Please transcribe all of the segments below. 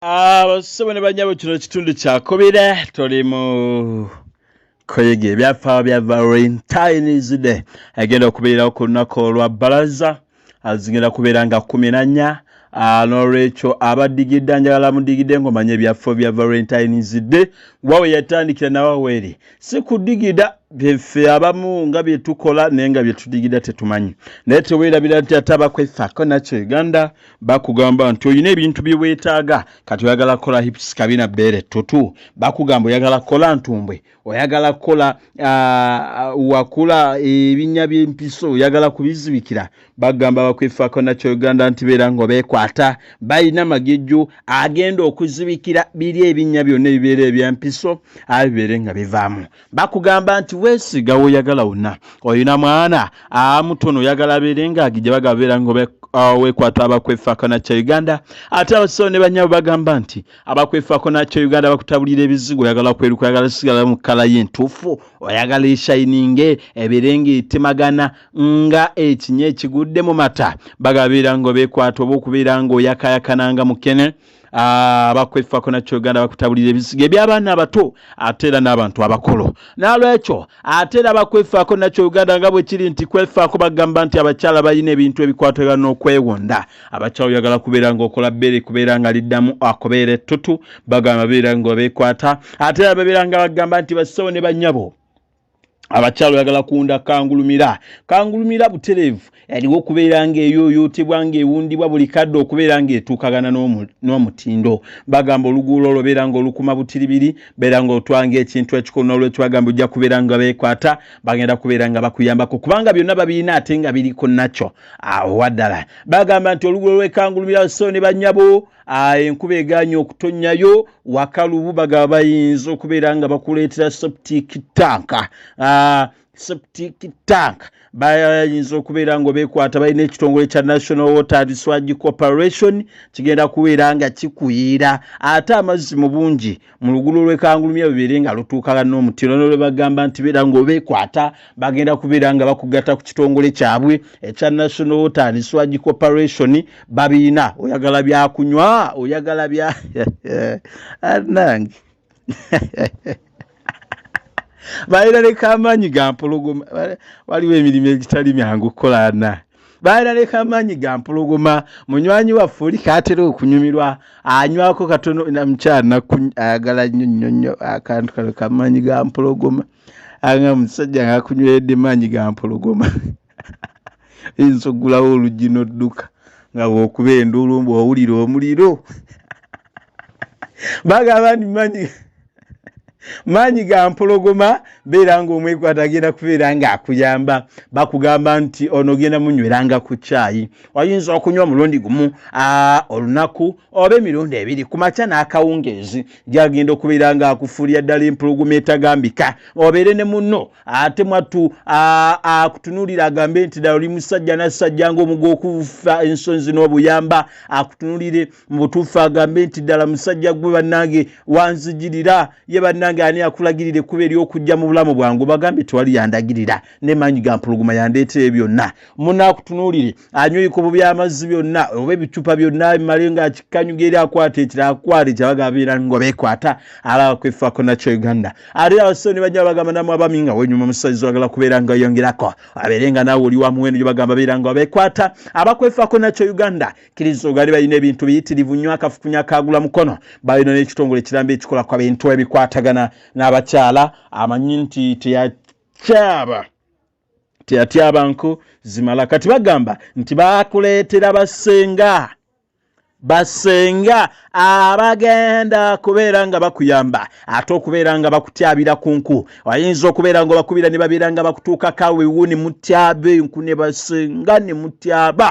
Abasomane banyabo kino kitundu kyakobera tuli mu koyege ebyafaayo bya Valentine's Day agenda okubeerawo ku lunaku olwa bbalaza azigenda kubeera nga 14 n'olwekyo abadigidde njagala mudigidde ng'omanye ebyafaayo bya Valentine's Day wawe yatandikira nawaweeri si kudigida byefe abamu nga bye tukola naye nga bye tudigida tetumanyi naye teweerabira nti ate abakwefaako nakyo Uganda bakugamba nti olina ebintu bye weetaaga kati oyagala kukola hips kabina bbeere ttutu bakugamba oyagala kukola ntumbwe oyagala kukola wakula ebinnya by'empiso oyagala kubizibikira bagamba abakwefaako nakyo Uganda nti beera ng'obeekwata balina magejjo agenda okuzibikira biri ebinnya byonna ebibeera ebyempiso abibeere nga bivaamu bakugamba nti weesiga woyagala wonna oyina mwana mutono oyagala abeere ng'agijja bagabeera ng'oweekwata abakwefaako nakyo Uganda ate abasawo ne bannyabo bagamba nti abakwefaako nakyo Uganda bakutabulira ebizigo oyagala kweruka oyagala sigala mu kkala y'entuufu oyagala eshayininge ebeere ng'etemagana nga ekinya ekigudde mu mata bagabeera ng'obeekwata oba okubeera ng'oyakayakananga mukene abakwefaako nakyo Uganda bakutabulira ebizigo eby'abaana abato ate era n'abantu abakolo n'alwekyo ate era abakwefaako nakyo Uganda nga bwe kiri nti kwefaako bagamba nti abakyala balina ebintu ebikwatagana n'okwewonda abakyala oyagala kubeera ng'okola bbeere kubeera nga liddamu akobeera ettutu bagamba beera ng'obeekwata ate era babeera nga bagamba nti basawo ne bannyabo abakyalo yagala kuunda kangulumira buterevu eriwo okubeera ng'eyoyootebwa ng'ewundibwa buli kadde okubeera ng'etuukagana n'omutindo bagamba oluguulo olwo beera ng'olukuma butiribiri beera ng'otwanga ekintu ekikulu n'olwekyo bagamba ojja kubeera nga beekwata bagenda kubeera nga bakuyambako kubanga byonna babiina ate nga biriko nakyo waddala bagamba nti oluguulo lw'ekangulumira so ne bannyabo enkuba eganye okutonnyayo wakalubu bagaba bayinza okubeera nga bakuleetera septic tank bayinza okubeera ng'obeekwata balina ekitongole kya National Water Resource Corporation kigenda kubeera nga kikuyira ate amazzi mu bungi mu luguulo lw'ekangulumya bibeere nga lutuukagana n'omutindo n'olwe bagamba nti beera ng'obeekwata bagenda kubeera nga bakugatta ku kitongole kyabwe ekya National Water Resource Corporation babiina oyagala byakunywa oyagala bya nange balina leka amaanyi ga mpologoma waliwo emirimu egitali myangu kukolana balina leka amaanyi ga mpologoma munywanyi waffe oli kaatera okunyumirwa anywako katono namukyala ayagala nnyo akantu kano kamaanyi ga mpologoma anga musajja ng'akunyweredde maanyi ga mpologoma oyinza okugulawo oluggi n'odduka nga bw'okuba enduulu bw'owulira omuliro bagamba nti maanyi ga mpologoma beera ng'omwekwata agenda kubeera ng'akuyamba bakugamba nti ono genda munyweranga ku caayi oyinza okunywa mulundi gumu olunaku oba emirundi ebiri ku makya n'akawungeezi gyagenda okubeera ng'akufuulira ddala empologoma etagambika obeere ne munno ate mwattu akutunuulira agambe nti ddala oli musajja nassajja ng'omugo okufa ensonzi n'obuyamba akutunuulire mu butuufu agambe nti ddala musajja gwe bannange wanzijirira ye bannange ani akulagirire kuba ery'okujja mu bulamu bwangu bagambe tewali yandagirira ne maanyi ga mpologoma yandeetera byonna munaakutunuulire anyweko bu by'amazzi byonna oba ebicupa byonna bimale ng'akikanyuga eri akwata ekira akwale kyabagabeera ng'obeekwata alabakwefaako nakyo Uganda ate abasawo ne bajja bagamba namwe abami nga wenyuma omusaizi wagala kubeera nga oyongerako abeere nga naawe oli wamu eno gye bagamba beera nga obeekwata abakwefaako nakyo Uganda kiriza ogali balina ebintu biyitirivu nnyo akafukunya kagula mukono balina n'ekitongole kiramba ekikola ku bintu ebikwatagana n'abakyala amanyi nti teyatyaba nku zimala kati bagamba nti bakuleetera basenga abagenda kubeera nga bakuyamba ate okubeera nga bakutyabira ku nku oyinza okubeera nga bakubira ne babeera nga bakutuukako aweewo ne mutyaba enku ne basenga ne mutyaba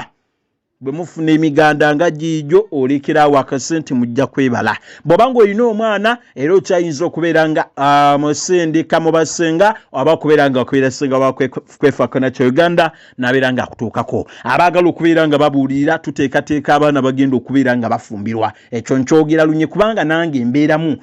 bwe mufuna emiganda nga giijo olekerawo akasente mujja kwebala bw'oba ng'olina omwana era okyayinza okubeera nga musindika mu basenga oba okubeera nga okubeera senga wakwefaako nakyo Uganda nabeera nga akutuukako abaagala okubeera nga babuulirira tuteekateeka abaana bagenda okubeera nga bafumbirwa ekyo nkyogera lunye kubanga nange mbeeramu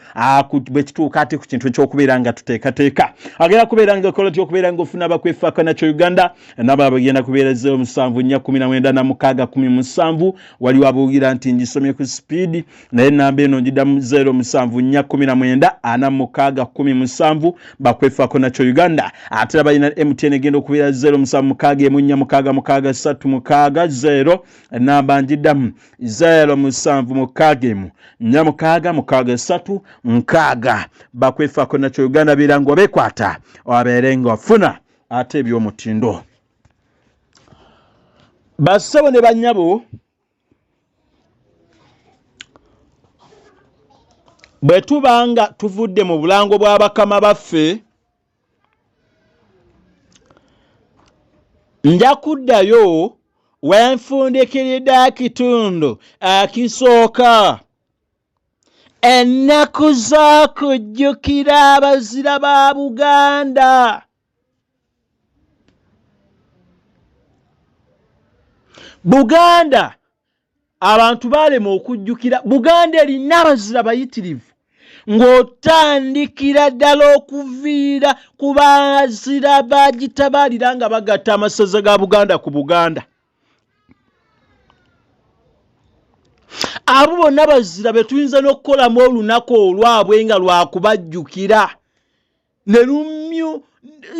bwe kituuka ate ku kintu ekyokubeera nga tuteekateeka agenda kubeera nga kola okubeera nga ofuna abakwefaako nakyo Uganda nabo abagenda kubeera 07 4 19 16 17 waliwo abuugira nti ngisomye ku speed naye namba eno ngiddamu 07444617 bakwefaako nakyo Uganda ate balina MTN egenda okubeera 07464636 namba ngiddamu 07464636 bakwefaako nakyo Uganda birango bekwata wabeerenga wafuna ate eby'omutindo bassebo ne bannyabo bwe tubanga tuvudde mu bulango bwa bakama baffe nja kuddayo wenfundikiridde akitundu akisooka ennaku z'okujjukira abazira ba Buganda. Buganda abantu balema okujjukira Buganda erina abazira bayitirivu ng'otandikira ddala okuviira ku bazira bagitabalira nga bagatta amasaza ga Buganda ku Buganda. Abo bonna bazira be tuyinza n'okukolamu olunaku olwabwe nga lwakubajjukira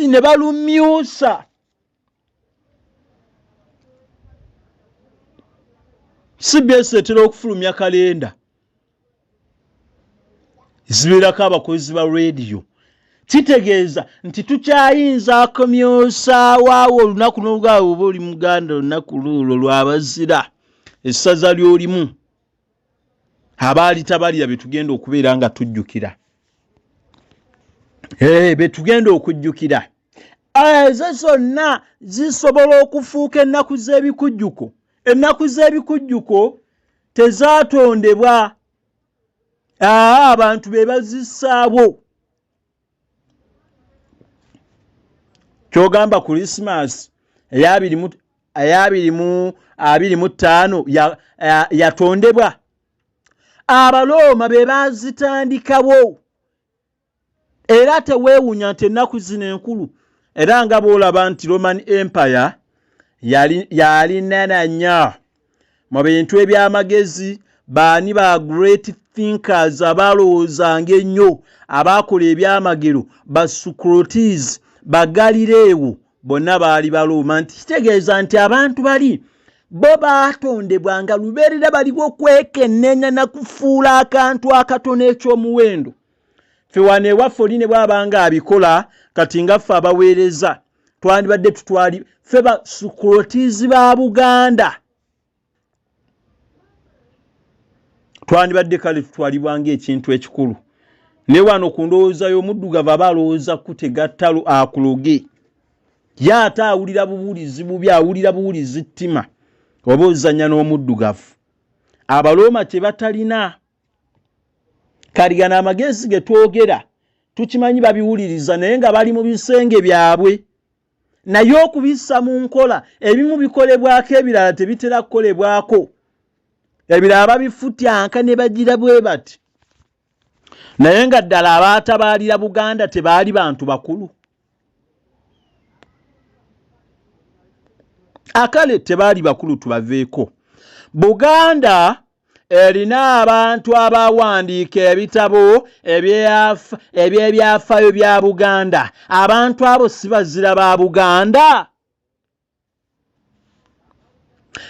ne balumyusa. CBS etera okufulumya kalenda zibeerako abakozi ba radio kitegeeza nti tukyayinza akomyosaawo awo olunaku n'olwawo oba oli Muganda olunaku luulo lwabazira essaza ly'olimu abaali tabalira be tugenda okubeera nga tujjukira be tugenda okujjukira ezo zonna zisobola okufuuka ennaku z'ebikujjuko. Ennaku z'ebikujjuko tezaatondebwa abantu be bazissaabo. Kyogamba Christmas eya 2025 yatondebwa. Abalooma be bazitandikawo era teweewunya nti ennaku zino enkulu era nga boolaba nti Roman Empire yalina nnyo mu bintu eby'amagezi baani ba great thinkers abalowoozanga ennyo abaakola ebyamagero ba Socrates ba Galileo bonna baali Balooma nti kitegeeza nti abantu bali bo baatondebwa nga lubeerera baliwo okwekennenya na kufuula akantu akatono ekyomuwendo. Ffe wano ewaffe oli ne bw'aba nga abikola kati nga ffe abaweereza twandibadde tutwali ffe ba Socrates ba Buganda twandibadde kale tutwalibwa ng'ekintu ekikulu. Ne wano ku ndowooza y'omuddugavu aba alowooza kutegattalo akuloge ye ate awulira buwulizi bubi awulira buwulizi ttima oba ozannya n'omuddugavu. Abalooma kye batalina kaligana amagezi ge twogera tukimanyi babiwuliriza naye nga bali mu bisenge byabwe naye okubissa mu nkola ebimu bikolebwako ebirala tebitera kukolebwako ebirala babifutyanka ne bagira bwe bati naye nga ddala abaatabaalira Buganda tebaali bantu bakulu akale tebaali bakulu tubaveeko. Buganda erina abantu abawandiika ebitabo eby'ebyafaayo bya Buganda. Abantu abo si bazira ba Buganda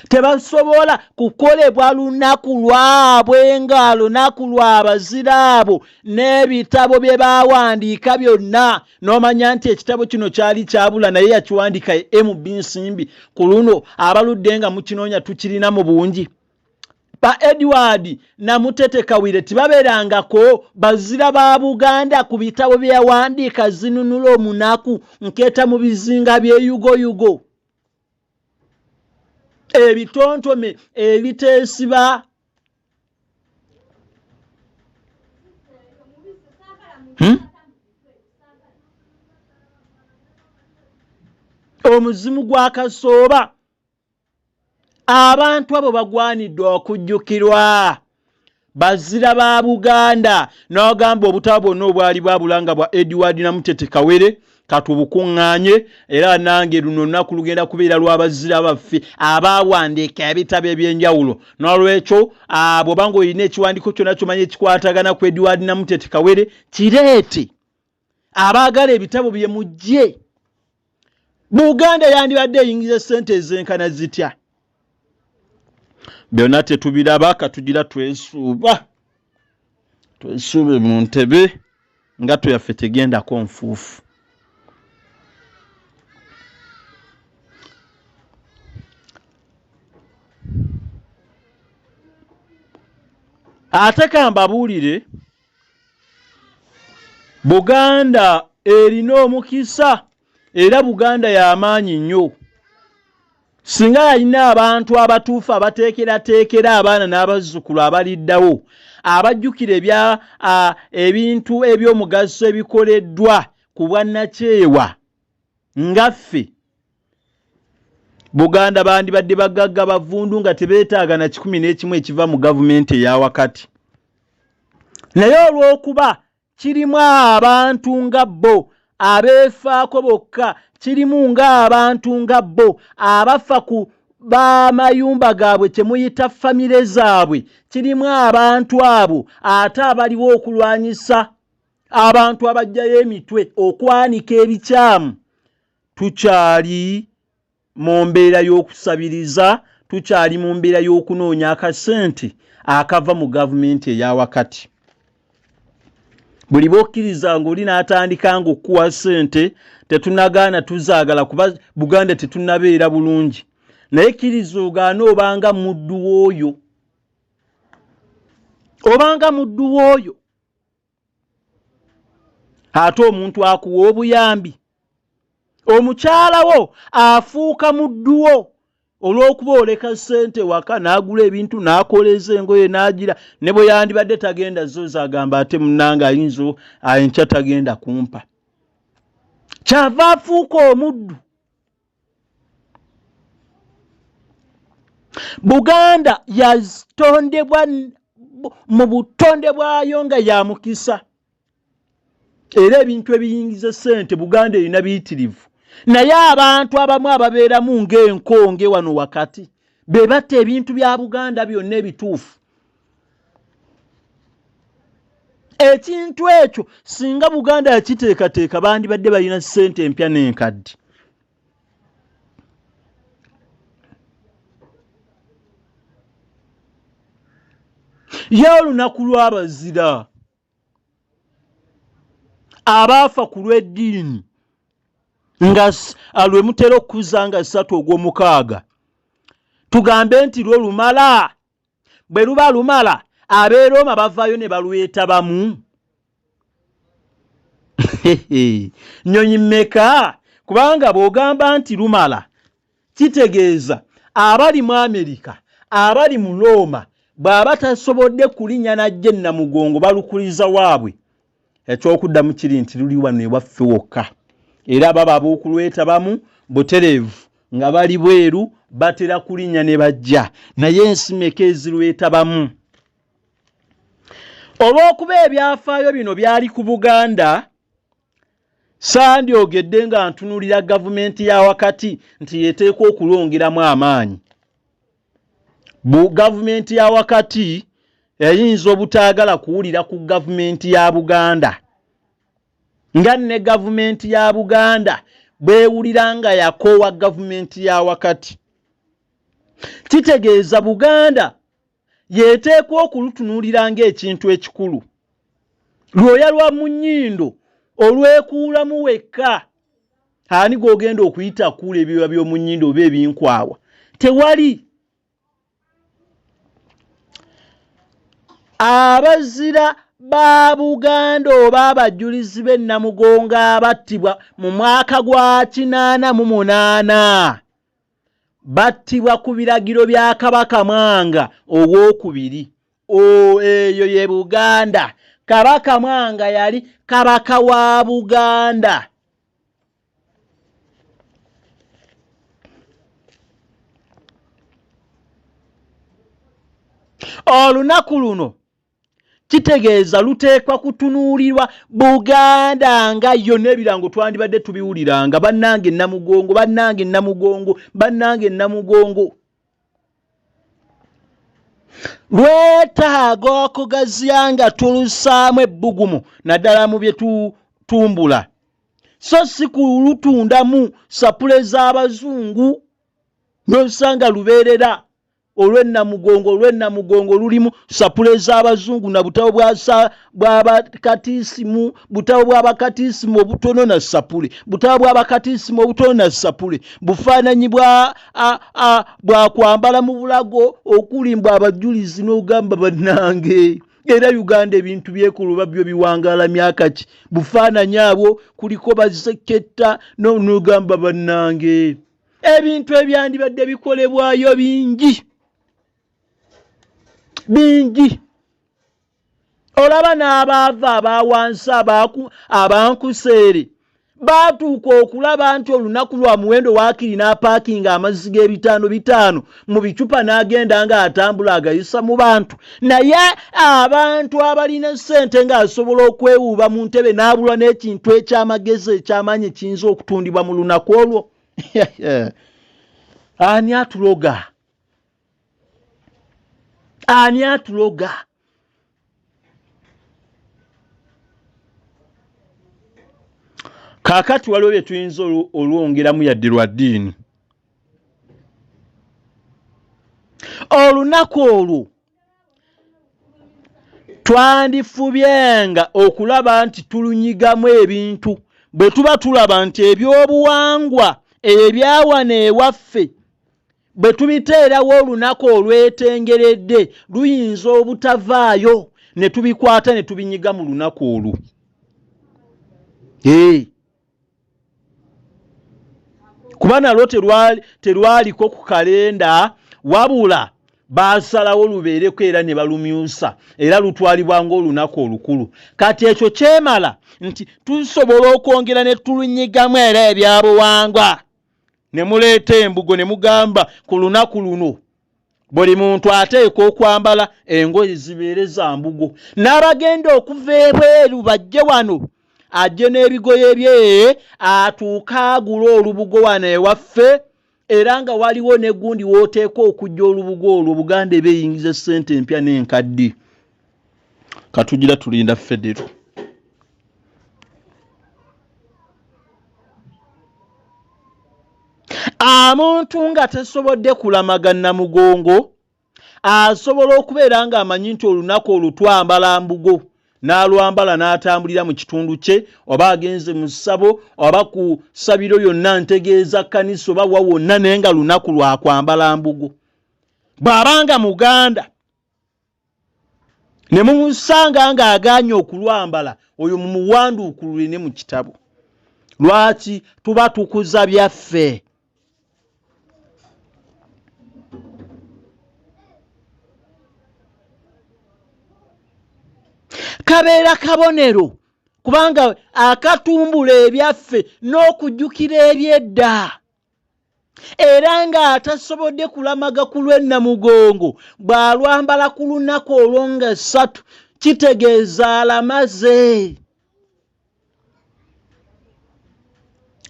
tebasobola kukolebwa lunaku lwabwe nga lunaku lw'abazira abo n'ebitabo bye bawandiika byonna n'omanya nti ekitabo kino kyali kyabula naye yakiwandiika MB Nsimbi ku luno abaludde nga mukinoonya tukirina mu bungi. Ba Edward Namutete Kawire tibabeerangako bazira ba Buganda ku bitabo bye yawandiika zinunula omunaku nkeeta mu bizinga by'eyugoyugo ebitontome ebiteesiba omuzimu gwa Kasooba. Abantu abo bagwanidde okujjukirwa bazira ba Buganda n'ogamba obutabo bwonna obwali bwabulanga bwa Edward Namutete Kawere katubukuŋŋaanye era nange luno lunaku lugenda kubeera lw'abazira baffe abaawandiika ebitabo eby'enjawulo. N'olwekyo bw'obanga olina ekiwandiiko kyonna ky'omanyi ekikwatagana ku Edward Namutete Kawere kireete. Abaagala ebitabo bye mujje. Buganda yandibadde eyingiza ssente ezenkana zitya? Byonna tetubiraba, katugira twesuuba. Twesuube mu ntebe nga tuyaffe tegendako nfuufu. Ate ka mbabuulire, Buganda erina omukisa era Buganda y'amaanyi nnyo. Singa yalina abantu abatuufu abateekerateekera abaana n'abazzukulu abaliddawo abajjukira ebintu eby'omugaso ebikoleddwa ku bwannakyewa ngaffe, Buganda bandibadde bagagga bavundu nga tebeetaaga na 11 ekiva mu gavumenti eya wakati. Naye olw'okuba kirimu abantu nga bo abeefaako bokka, kirimu ng'abantu nga bo abafa ku b'amayumba gaabwe kyemuyita famire zaabwe, kirimu abantu abo ate abaliwo okulwanyisa abantu abajjayo emitwe okwanika ebikyamu. Tukyali mu mbeera y'okusabiriza, tukyali mu mbeera y'okunoonya akasente akava mu gavumenti eya wakati. Buli bokkiriza ng'oli n'atandika ng'okkuwa ssente tetunagaana tuzaagala kuba Buganda tetunnabeera bulungi. Naye kkiriza ogaana obanga muddu w'oyo. Obanga muddu w'oyo. Ate omuntu akuwa obuyambi. Omukyala wo afuuka muddu wo olw'okuba oleka ssente waka n'agula ebintu n'akoleza engoye n'agira ne bwe yandibadde tagenda zoza agamba ate munnange ayinza enkya tagenda kumpa. Kyava afuuka omuddu. Buganda yatondebwa mu butonde bwayo nga ya mukisa. Era ebintu ebiyingiza ssente Buganda erina biyitirivu. Naye abantu abamu ababeeramu ng'enkonge wano wakati be batta ebintu bya Buganda byonna ebituufu. Ekintu ekyo singa Buganda yakiteekateeka bandibadde balina ssente empya n'enkadde. Ye olunaku lw'abazira abaafa ku lw'eddiini nga lwe mutera okuza nga 3 Ogw'omukaaga, tugambe nti lwo lumala. Bwe luba lumala abeerooma bavaayo ne balweta bamu. Nnyonyi mmeka? Kubanga bw'ogamba nti lumala kitegeeza abali mu Amerika, abali mu Roma bw'aba tasobodde kulinnya najje Namugongo balukuliza waabwe. Ekyokuddamu kiri nti luli wano ewaffe wokka. Era baba ab'okulweta bamu butereevu nga bali bweru batera kulinnya ne bajja. Naye ensi meka ezirweta bamu? Olw'okuba ebyafaayo bino byali ku Buganda, sandyogedde nga ntunulira gavumenti ya wakati nti yeteekwa okulongeramu amaanyi. Gavumenti ya wakati eyinza obutaagala kuwulira ku gavumenti ya Buganda. Nga ne gavumenti ya Buganda bwewulira nga yakoowa gavumenti ya wakati. Kitegeeza Buganda yeteekwa okulutunuulira ng'ekintu ekikulu. Lwoya lwa mu nnyindo olwekuulamu wekka. Ani gw'ogenda okuyita kuula ebyoya by'omu nnyindo oba ebinkwawa? Tewali. Abazira ba Buganda oba abajulizi b'e Namugongo abattibwa mu mwaka gwa 88 battibwa ku biragiro bya Kabaka Mwanga II. Eyo ye Buganda. Kabaka Mwanga yali kabaka wa Buganda. Olunaku luno kitegeeza luteekwa kutunuulirwa. Buganda nga yo n'ebirango twandibadde tubiwuliranga, bannange Namugongo, bannange Namugongo, bannange Namugongo. Lwetaaga okugaziya nga tulusaamu ebbugumu naddala mu bye tumbula, so si kulutundamu sapule z'Abazungu n'osanga lubeerera olw'Ennamugongo lulimu sapule z'Abazungu na butabo bw'abakatiisimu, butabo bw'abakatiisimu obutono na sapule, butabo bw'abakatiisimu obutono na sapule, bufaananyi bwa kwambala mu bulago okuli mbw abajulizi n'ogamba bannange. Era Uganda ebintu byekuluba byo biwangaala myaka ki? Bufaananyi abwo kuliko bazeketta n'ogamba bannange. Ebintu ebyandibadde bikolebwayo bingi. Olaba n'abaava abawansi abankuseere baatuuka okulaba nti olunaku lwa muwendo waakiri n'apaakinga amazzi g'5 mu bicupa n'agenda ng'atambula agayisa mu bantu, naye abantu abalina ssente ng'asobola okwewuuba mu ntebe n'abulwa n'ekintu eky'amagezi eky'amaanyi ekiyinza okutundibwa mu lunaku olwo. Ani atuloga? Ani atuloga? Kaakati waliwo bye tuyinza olwongeramu yadde lwa ddiini. Olunaku olwo twandifubyenga okulaba nti tulunyigamu ebintu bwe tuba tulaba nti ebyobuwangwa ebyawana ewaffe bwe tubiteerawo olunaku olwetengeredde luyinza obutavaayo ne tubikwata ne tubinyiga mu lunaku olwo. Kuba nalwo terwaliko ku kalenda, wabula baasalawo lubeereko era ne balumyusa era lutwalibwa ng'olunaku olukulu. Kati ekyo kyemala nti tusobola okwongera ne tulunyigamu era ebyabuwangwa ne muleeta embugo ne mugamba ku lunaku luno buli muntu ateeka okwambala engoye zibeere za mbugo. N'abagenda okuva ebweru bajje wano ajje n'ebigoye bye atuuka agula olubugo wano ewaffe, era nga waliwo ne gundi wooteeka okujja olubugo olwo Buganda beeyingiza ssente empya n'enkadde. Katugira tulinda Federo. Omuntu nga tasobodde kulamaga Namugongo asobola okubeera ng'amanyi nti olunaku olwo twambala mbugo, n'alwambala n'atambulira mu kitundu kye, oba agenze mu ssabo oba ku ssabiro yonna ntegeeza kkanisa oba wa wonna, naye nga lunaku lwa kwambala mbugo. Bw'abanga Muganda ne mumusanga ng'agaanye okulwambala, oyo mumuwanduukulule ne mu kitabo. Lwaki? Tuba tukuza byaffe. Kabeera kabonero kubanga akatumbula ebyaffe n'okujjukira ebyedda, era nga atasobodde kulamaga ku lw'Ennamugongo bw'alwambala ku lunaku olwo nga 3 kitegeeza alamaze.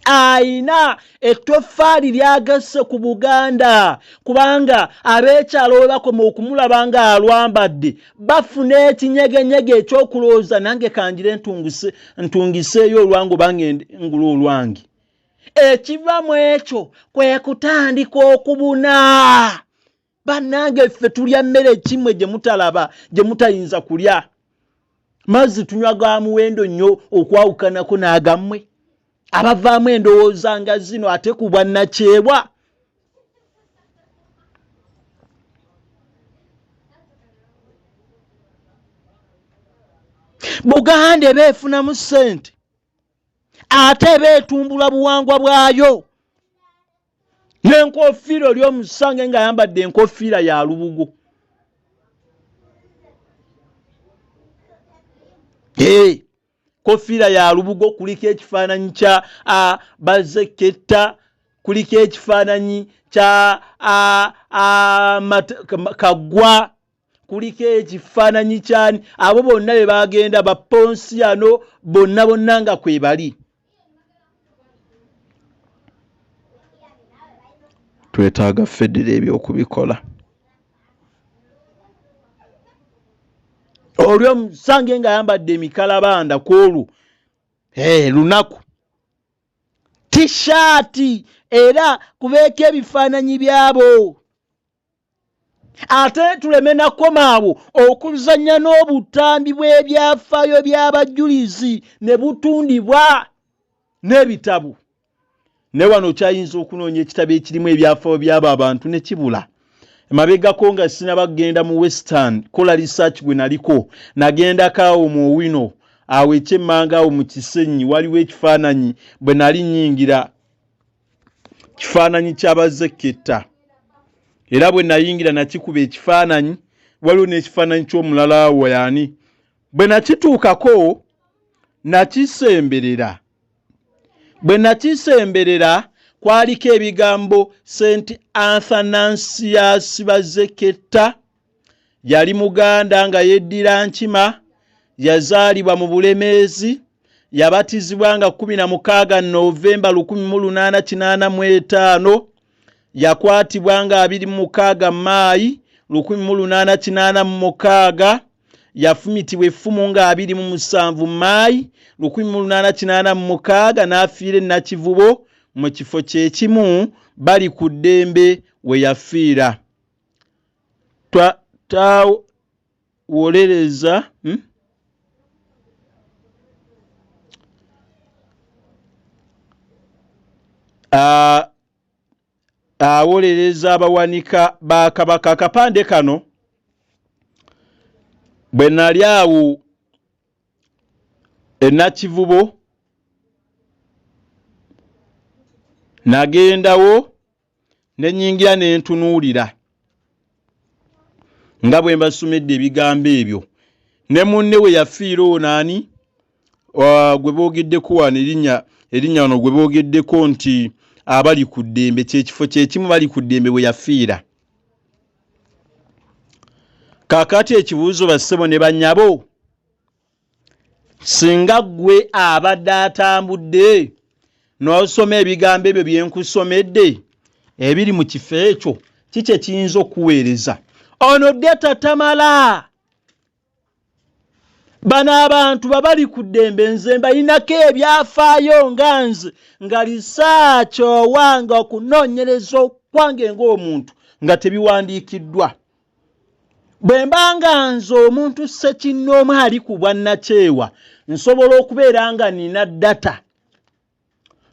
Ayina ettoffaali lyagasse ku Buganda kubanga ab'ekyalo we bakoma okumulaba nga alwambadde bafuna ekinyegenyege ekyokulowooza nange kanjire ntungiseeyo olwange obange ngula olwange. Ekiva mu ekyo kwe kutandika okubuna. Bannange ffe tulya mmere kimwe gye mutalaba, gye mutayinza kulya. Mazzi tunywa ga muwendo nnyo okwawukanako n'agammwe. Abavaamu endowooza nga zino ate ku bwannakyebwa. Buganda beefunamu ssente ate beetumbula buwangwa bwayo. N'enkofiira oli omusange ng'ayambadde enkofiira ya lubugo. Kofiira ya lubugo kuliko ekifaananyi kya bazeketta, kuliko ekifaananyi kya Kaggwa, kuliko ekifaananyi kyani abo bonna be bagenda baponsiano bonna nga kwe bali. Twetaaga federa ebyokubikola. Olwo musange nga ayambadde emikalabanda kwolwo lunaku tishaati era kubeeko ebifaananyi byabo. Ate tuleme nakoma abo okuzannya n'obutambi bw'ebyafaayo by'abajulizi ne butundibwa n'ebitabo. Ne wano kyayinza okunoonya ekitabo ekirimu ebyafaayo by'abo abantu ne kibula. Emabegako nga sinaba kugenda mu Western kola research gwe naliko, nagendako awo mu Owino awo ekyemmanga awo mu Kisenyi waliwo ekifaananyi bwe nali nnyingira, kifaananyi ky'abazekketta. Era bwe nayingira nakikuba ekifaananyi, waliwo n'ekifaananyi ky'omulala awo yani. Bwe nakituukako nakisemberera. Bwe nakisemberera kwaliko ebigambo St. Athanasius Bazekketta, yali Muganda nga yeddira Nkima, yazaalibwa mu Bulemeezi, yabatizibwa nga 16 Novemba 1885, yakwatibwa nga 26 Maayi 1886, yafumitibwa effumu nga 27 Maayi 1886 n'afiira e Nakivubo mu kifo kyekimu bali ku ddembe we yafiira. Tawolereza awolereza abawanika ba Kabaka. Akapande kano bwe nali awo e Nakivubo nagendawo ne nnyingira ne ntunuulira nga bwe mbasomedde ebigambo ebyo. Ne munne we yafiira onaani gwe boogeddeko wano erinnya wano gwe boogeddeko nti abali ku ddembe, kyekifo kyekimu bali ku ddembe we yafiira. Kaakati ekibuuzo bassebo ne bannyabo, singa ggwe abadde atambudde n'osoma ebigambo ebyo bye nkusomedde ebiri mu kifo ekyo, kiki kiyinza okuweereza? Ono data tamala. Bano abantu babali ku ddembe nze mbalinako ebyafaayo nga nze nga lisaaki owange okunoonyereza okwange ng'omuntu nga tebiwandiikiddwa. Bwe mbanga nze omuntu ssekinnoomu ali ku bwannakyewa nsobola okubeera nga nina data.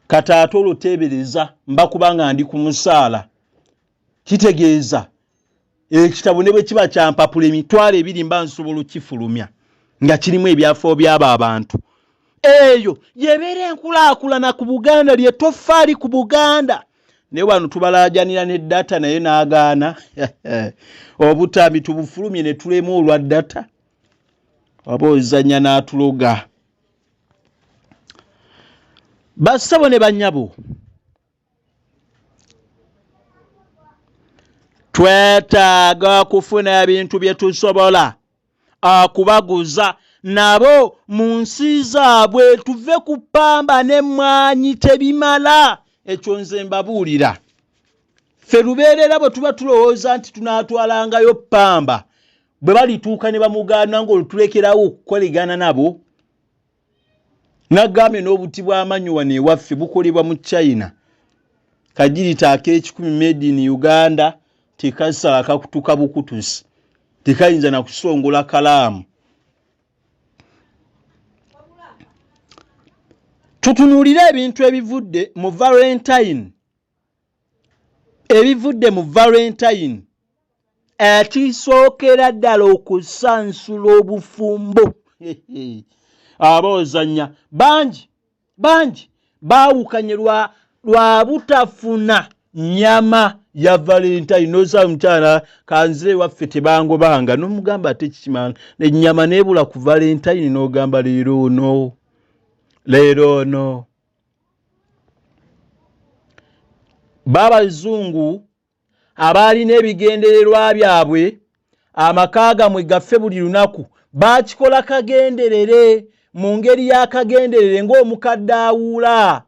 Kati ate olwo teebereza mba kubanga ndi ku musaala. Kitegeeza ekitabo ne bwe kiba kya mpapula emitwalo 2 mba nsobola okifulumya nga kirimu ebyafaayo by'abo abantu. Eyo yebeera enkulaakulana ku Buganda lye toffaali ku Buganda. Ne wano tubalaajanira ne data naye n'agaana obutambi tubufulumye ne tulema olwa data. Oba ozannya n'atuloga. Bassebo ne bannyabo, twetaaga kufuna ebintu bye tusobola okubaguza nabo mu nsi zaabwe, tuve ku ppamba n'emmwanyi tebimala. Ekyo nze mbabuulira. Ffe lubeerera bwe tuba tulowooza nti tunaatwalangayo ppamba, bwe balituuka ne bamugaana ng'olutulekerawo okukolegana nabo. Nagambye n'obuti bw'amannyo wano ewaffe bukolebwa mu China. Kagirita ak'ekikumi made in Uganda tekasala kakutuka bukutusi, tekayinza na kusongola kalaamu. Tutunuulire ebintu ebivudde mu Valentine. Ebivudde mu Valentine ekisookera ddala okusansula obufumbo. Aboozannya bangi baawukanye lwa butafuna nnyama ya Valentine. Noza mukyala kanzire waffe tebangobanga n'omugamba ate kikimala ennyama neebula ku Valentine n'ogamba leero ono. Babazungu abaalina ebigendererwa byabwe amaka mwe gaffe buli lunaku bakikola kagenderere mu ngeri y'akagenderere ng'omukadde awuula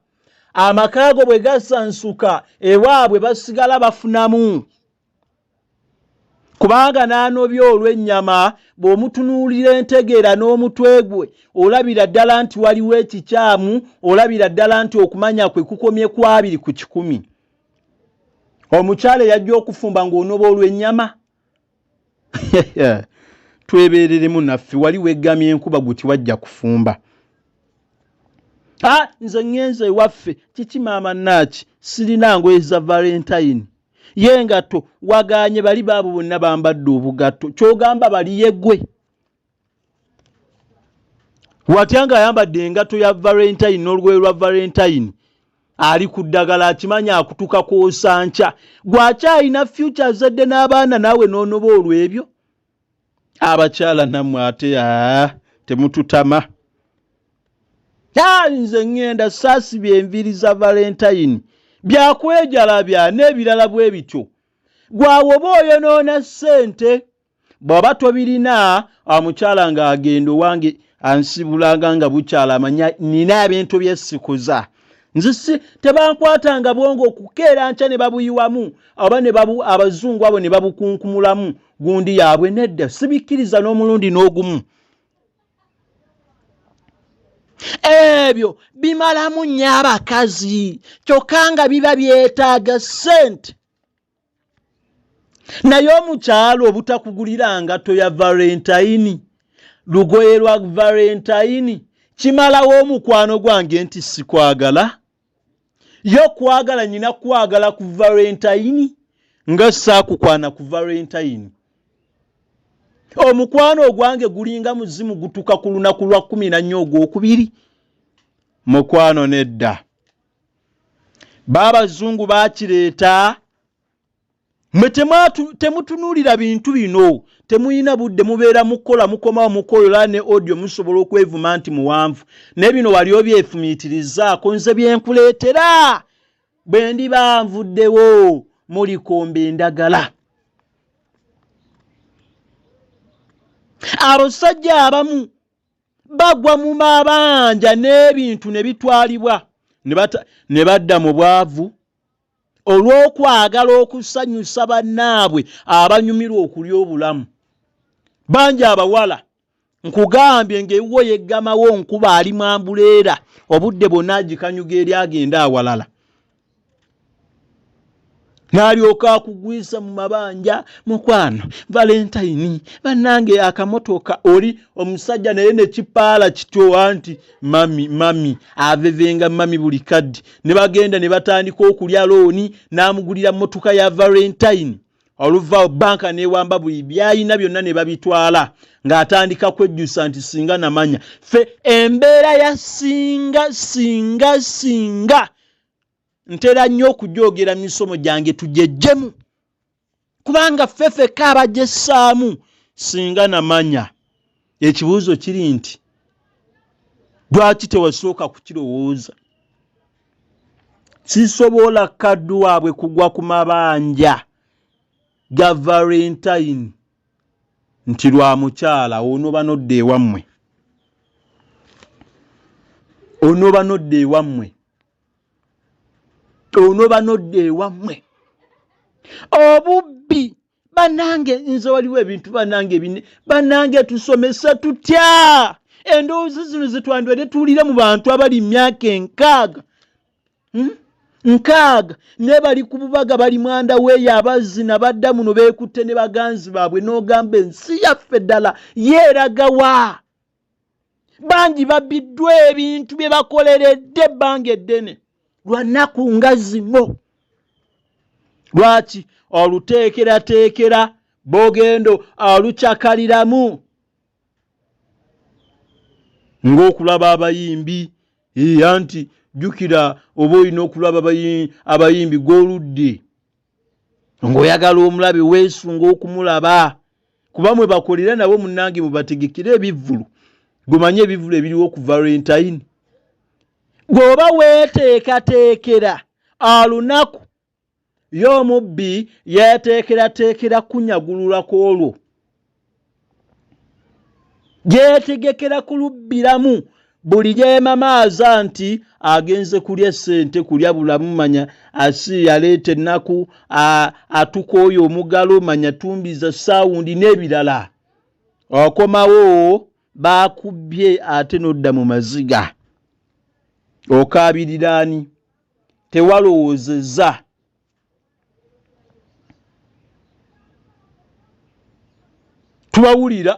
amaka go bwe gasansuka ewaabwe basigala bafunamu kubanga n'anobya olw'ennyama bw'omutunuulira entegeera n'omutwe gwe olabira ddala nti waliwo ekikyamu olabira ddala nti okumanya kwe kukomye ku 2 ku 100 omukyala yajja okufumba ng'onoba olw'ennyama twebeereremu naffe wali weggamye enkuba guti wajja kufumba nze ngenze ewaffe kiki maama naaki sirina ngoye za Valentine yengato waganye bali baabo bonna bambadde obugatto kyogamba bali yeggwe watyanga ayambadde engato ya Valentine n'olugoye lwa Valentine ali ku ddagala akimanya akutuka kwosanca gwakyalina future zedde n'abaana naawe n'onoba olw'ebyo abakyala nammwe ate temututama nze ngenda saasibye enviiri za Valentine byakwejalabya n'ebirala bwe bityo gwawe oba oyonoona ssente bw'oba tobirina omukyala ng'agenda owange ansibulanga nga bukyala amanya nina ebintu bye sikuza nzisi tebankwatanga bwongo okukeera nca ne babuyiwamu oba abazungu abo ne babukunkumulamu gundi yaabwe nedda sibikkiriza n'omulundi n'ogumu ebyo bimalamu nnyo abakazi kyokka nga biba byetaaga ssente naye omukyalo obutakugulira ngato ya Valentine lugoye lwa Valentine kimalawo omukwano gwange nti sikwagala yo kwagala nyina kwagala ku Valentine nga saakukwana ku Valentine omukwano ogwange gulinga muzimu gutuka ku lunaku lwa 14 ogwokubiri mukwano nedda babazungu bakireeta mwe temutunuulira bintu bino temuyina budde mubeera mukola mukomawo mukola ne audio musobola okwevuma nti muwanvu ne bino wali obyefumiitirizaako nze byenkuleetera bwe ndiba nvuddewo mulikomba endagala abasajja abamu bagwa mu mabanja n'ebintu ne bitwalibwa ne badda mu bwavu olw'okwagala okusanyusa bannaabwe abanyumirwa okulya obulamu bangi abawala nkugambye ng'ewuwo yeggamawo nkuba ali mu ambuleera obudde bwonna agikanyuga eri agenda awalala n'alyoka akugwisa mu mabanja mukwano Valentine bannange akamotoka oli omusajja naye ne kipaala kityowa nti mami avevenga mami buli kaddi ne bagenda ne batandika okulya looni n'amugulira mmotoka ya Valentine oluva banka newamba buli byayina byonna ne babitwala ng'atandika kwejjusa nti singa namanya fe embeera ya singa ntera nnyo okujoogera misomo gyange tujejjemu kubanga ffefe kaabajessaamu singa namanya ekibuuzo kiri nti lwaki tewasooka kukirowooza sisobola kaddu waabwe kugwa ku mabanja ga Valentine nti lwa mukyala onoba nodde ewammwe obubbi banange nze waliwo ebintu banange tusomesa tutya endowooza zino zetwandibadde tuwulira mu bantu abali myaka nkaaga ne bali ku bubaga bali mwanda weeyo abazina badda muno beekutte ne baganzi baabwe n'ogamba ensi yaffe ddala yeeragawa bangi babbiddwa ebintu bye bakoleredde ebbanga eddene lwa nnaku nga zino lwaki oluteekerateekera bogendo olukyakaliramu ng'okulaba abayimbi anti jukira oba olina okulaba abayimbi g'oludde ng'oyagala omulabe weesunga okumulaba kuba mwe bakolera nabo munnange mubategekera ebivvulu gumanye ebivvulu ebiriwo ku Valentine bw'oba weeteekateekera olunaku y'omubbi yeeteekerateekera kunyagulula kwolwo Gyetegekera kulubbiramu buli gyemamaaza nti agenze kulya ssente kulya bulamu manya asi yaleeta ennaku atuka oyo omugalo manya tumbiza sawundi n'ebirala okomawo bakubbye ate nodda mu maziga okabiriraani tewalowoozezza tubawulira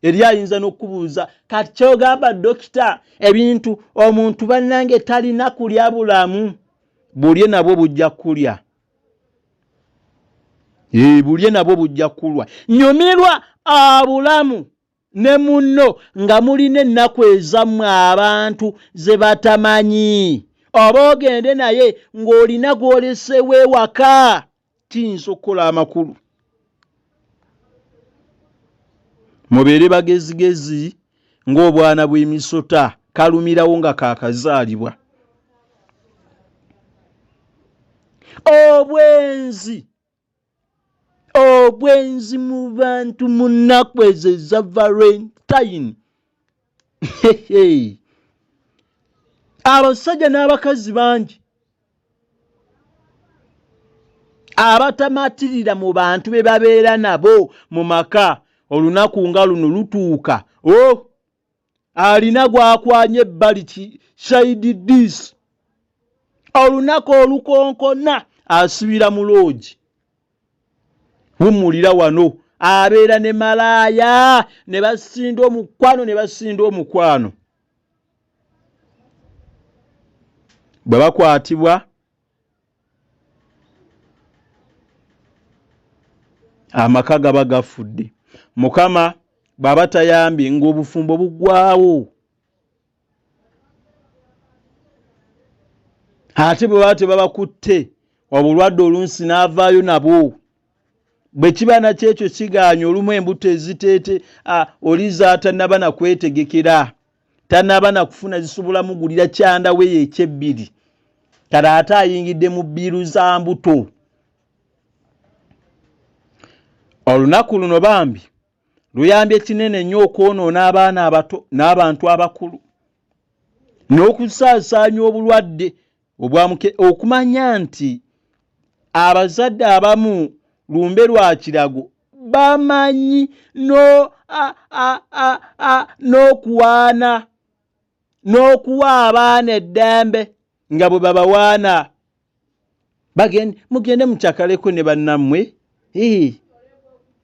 eri ayinza n'okubuuza kati kyogamba dokita ebintu omuntu bannange talina kulya bulamu bulye nabwo bujja kulya bulye nabwo bujja kulwa nyumirwa abulamu ne munno nga mulina ennaku ezammwe abantu ze batamanyi oba ogende naye ng'olina gw'oleseewo ewaka kiyinza okukola amakulu mubeere bagezigezi ng'obwana bw'emisota kalumirawo nga kaakazaalibwa obwenzi mu bantu mu nnaku ezo eza Valentine abasajja n'abakazi bangi abatamatirira mu bantu be babeera nabo mu maka olunaku nga luno lutuuka alina gwakwanye ebbali shade dis olunaku olukonkona asibira mu loogi wumulira wano abeera ne malaaya ne basinda omukwano bwe bakwatibwa amaka gaba gafudde Mukama baba tayambye ng'obufumbo buggwaawo ate bwe baba tebabakutte obulwadde olunsi n'avaayo nabwo bwe kiba nakyekyo kigaanya olumu embuto eziteete oliza tannaba na kwetegekera tannaba na kufuna zisobola mugulira kyanda we ekyebbiri kale ate ayingidde mu bbiiru za mbuto olunaku luno bambi luyambye kinene nnyo okwonoona abaana abato n'abantu abakulu n'okusaasaanya obulwadde okumanya nti abazadde abamu lumbe lwa kirago bamanyi n'okuwa abaana eddembe nga bwe babawaana mugende mukyakaleko ne bannammwe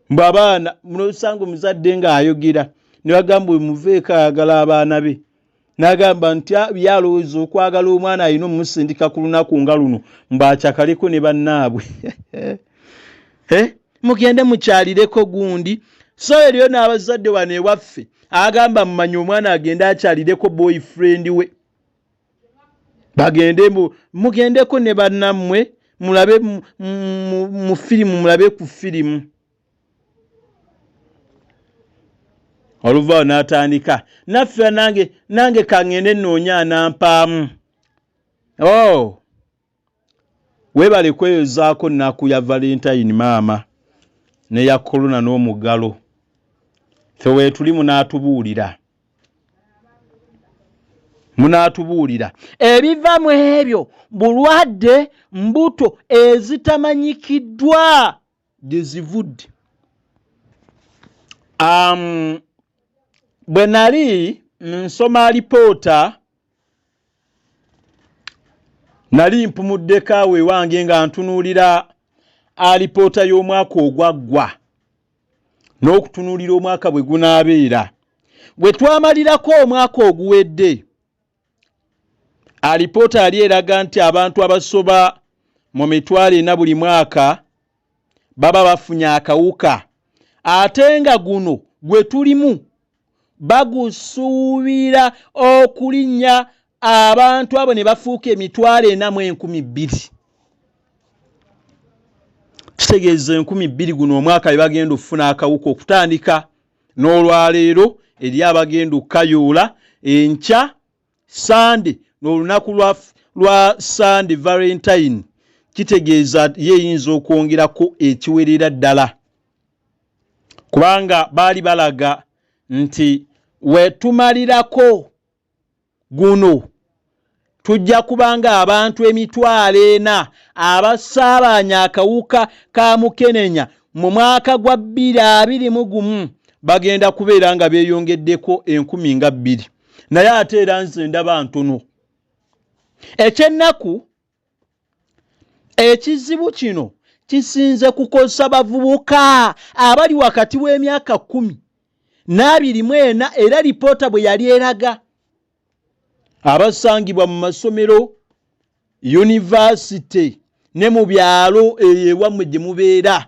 mbw abaana munosanga omuzadde ng'ayogera ne bagamba muveeko ayagala abaana be n'agamba nti byalowooza okwagala omwana alina omusindika ku lunaku nga luno mbw'akyakaleko ne bannaabwe mugende mukyalireko gundi so eriyo n'abazadde wano ewaffe agamba mumanyi omwana agende akyalireko boyfriend we mugendeko ne bannammwe mulabe mu firimu mulabe ku firimu oluvaawo n'atandika naffe nange kaŋŋende nnoonya anampaamu weebale kweyozaako nnaku ya Valentine maama neya korona n'omugalo ffe weetuli munaatubuulira ebiva mu ebyo bulwadde mbuto ezitamanyikiddwa gye zivudde bwe nali nsoma alipoota nali mpumuddeko awo ewange nga ntunuulira alipoota y'omwaka ogwaggwa n'okutunuulira omwaka bwe gunaabeera bwe twamalirako omwaka oguwedde alipoota yali eraga nti abantu abasoba mu 40 buli mwaka baba bafunye akawuka ate nga guno gwe tulimu bagusuubira okulinnya abantu abo ne bafuuka 40,200 kitegeeza 2,000 guno omwaka bye bagenda okufuna akawuka okutandika n'olwaleero eri abagenda okukayoola enkya Sande n'olunaku lwa Sande Valentine kitegeeza yeeyinza okwongerako ekiwerera ddala kubanga baali balaga nti wetumalirako guno tujja kubanga abantu 40 abasaabaanya akawuka ka mukenenya mu mwaka gwa 2021 bagenda kubeera nga beeyongeddeko 10,000 naye ate era nze ndaba ntono. Ekyennaku ekizibu kino kisinze kukosa bavubuka abali wakati w'emyaka 10 n'abiri era lipoota bwe yali eraga abasangibwa mu masomero, yunivasite ne mu byalo ewammwe gye mubeera.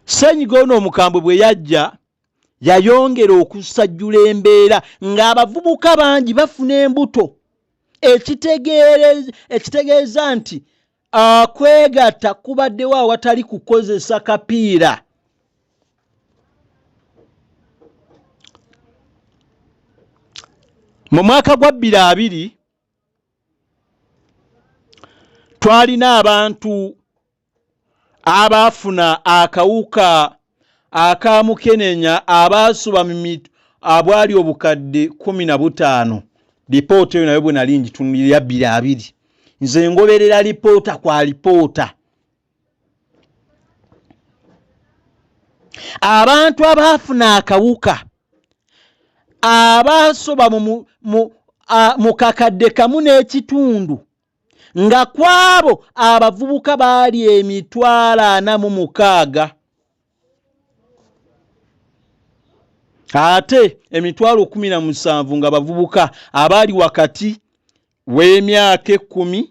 Ssenyiga ono omukambwe bwe yajja yayongera okusajjula embeera ng'abavubuka bangi bafuna embuto ekitegeeza nti kwegatta kubaddewo awatali kukozesa kapiira. Mu mwaka gwa 2020 twalina abantu abafuna akawuka aka mukenenya abasuba abwali obukadde 15. Lipoota eyo nayo bwe nali ngitunulira 2020. Nze ngoberera lipoota kwa lipoota. Abantu abafuna akawuka abasoba mu kakadde kamu n'ekitundu nga kwabo abavubuka baali 46,000 ate 17,000 nga bavubuka abaali wakati w'emyaka 10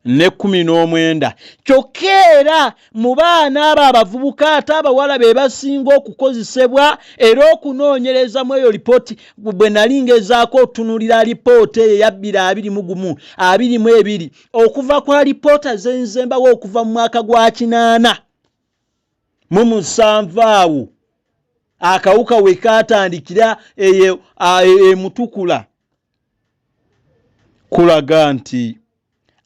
ne 19. Kyokka era mu baana abo abavubuka ate abawala be basinga okukozesebwa era okunoonyereza mu eyo lipooti bwe nali ngezaako otunulira lipoota eyo ya 2021-22 okuva kwa lipoota zenzembawo okuva mu mwaka gwa 87 awo akawuka we kaatandikira emutukula kulaga nti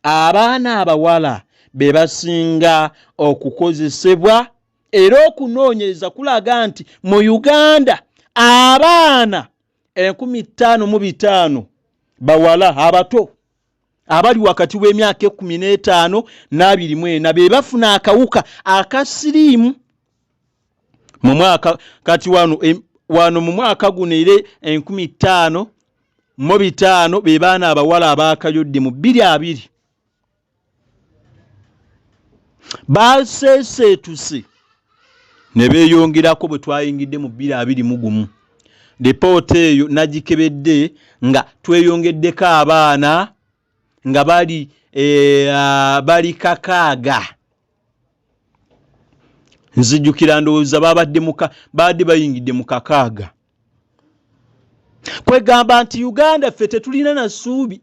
abaana abawala be basinga okukozesebwa era okunoonyereza kulaga nti mu Uganda abaana 55,000 bawala abato abali wakati w'emyaka 15 n'abiri be bafuna akawuka akasiriimu mu mwaka kati wano mu mwaka guno ere 15,500 be baana abawala abaakayodde mu 2020. Baseeseetuse ne beeyongerako bwe twayingidde mu 2021. Lipoota eyo nagikebedde nga tweyongeddeko abaana nga bali 6. Nzijukira ndowooza babadde bayingidde mu 6. Kwegamba nti Uganda ffe tetulina na ssuubi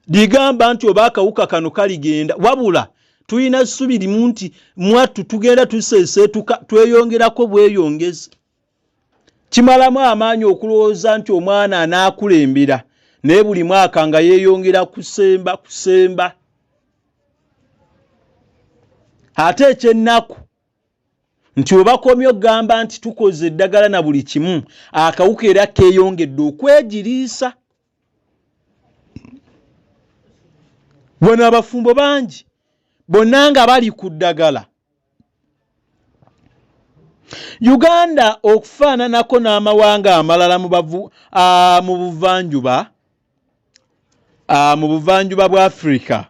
ligamba nti oba akawuka kano kaligenda, wabula tulina ssuubi limu nti mwattu tugenda tuseeseetuka tweyongerako bweyongezi. Kimalamu amaanyi okulowooza nti omwana anaakulembera naye buli mwaka nga yeeyongera kusemba. Ate ekyennaku nti obakomye okugamba nti tukoze eddagala na buli kimu, akawuka era keeyongedde okwegiriisa. Wano abafumbo bangi bonna nga bali ku ddagala. Uganda okufaananako n'amawanga amalala mu buvanjuba bwa Africa,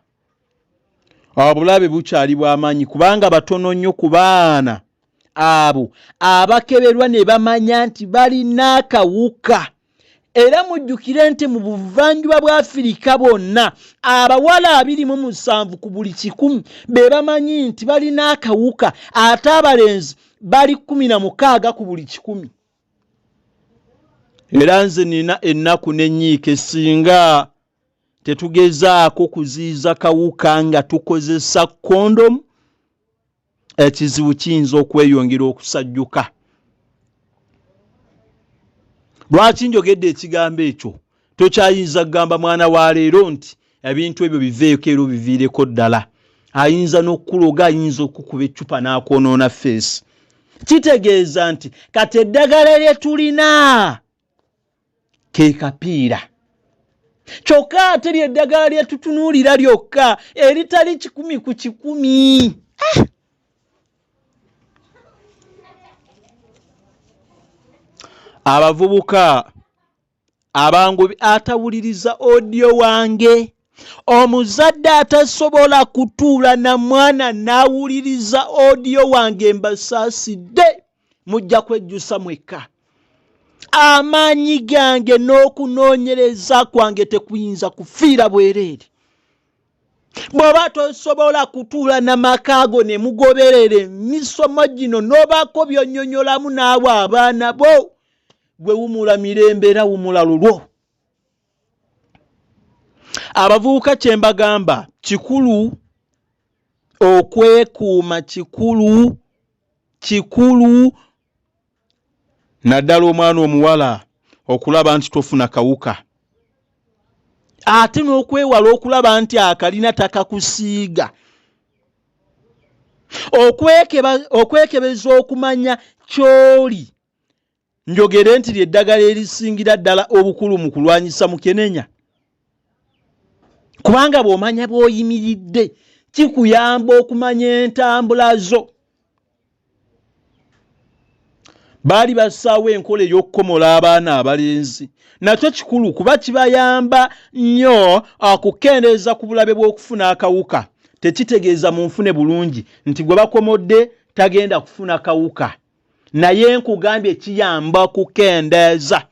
obulabe bukyali bw'amaanyi kubanga batono nnyo ku baana abo abakeberwa ne bamanya nti balina akawuka. Era mujjukire nti mu buvanjuba bwa Afrika bonna abawala 27 ku buli 100 be bamanyi nti balina akawuka, ate abalenzi bali 16 ku buli 100. Era nze nina ennaku n'ennyiike singa tetugezaako kuziiza kawuka nga tukozesa kondomu, ekizibu kiyinza okweyongera okusajjuka. Lwaki njogedde ekigambo ekyo? Tokyayinza kugamba mwana wa leero nti ebintu ebyo biveeko era biviireko ddala. Ayinza n'okukuloga, ayinza okukuba eccupa n'akwonoona feesi. kitegeeza nti kati eddagala lye tulina ke kapiira kyokka ate lyeddagala lye tutunuulira lyokka eritali 100 ku 100. Abavubuka abangu atawuliriza audio wange, omuzadde atasobola kutuula na mwana n'awuliriza audio wange mbasaasidde, mujja kwejjusa mwekka. Amaanyi gange n'okunoonyereza kwange tekuyinza kufiira bwereere. Bw'oba tosobola kutuula na makaago ne mugoberera emisomo gino n'obaako by'onnyonnyolamu n'abo abaana bo, gwe wumula mirembe era wumula lulwo. Abavubuka kye mbagamba kikulu okwekuuma, kikulu naddala omwana omuwala okulaba nti tofuna kawuka, ate n'okwewala okulaba nti akalina takakusiiga, okwekebeza okumanya ky'oli. Njogere nti lyeddagala erisingira ddala obukulu mu kulwanyisa mukenenya, kubanga bw'omanya bw'oyimiridde kikuyamba okumanya entambula zo. Baali bassaawo enkola ey'okukomola abaana abalenzi, nakyo kikulu kuba kibayamba nnyo okukendeeza ku bulabe bw'okufuna akawuka. Tekitegeeza munfune bulungi nti gwe bakomodde tagenda kufuna kawuka, naye nkugambye kiyamba kukendeeza.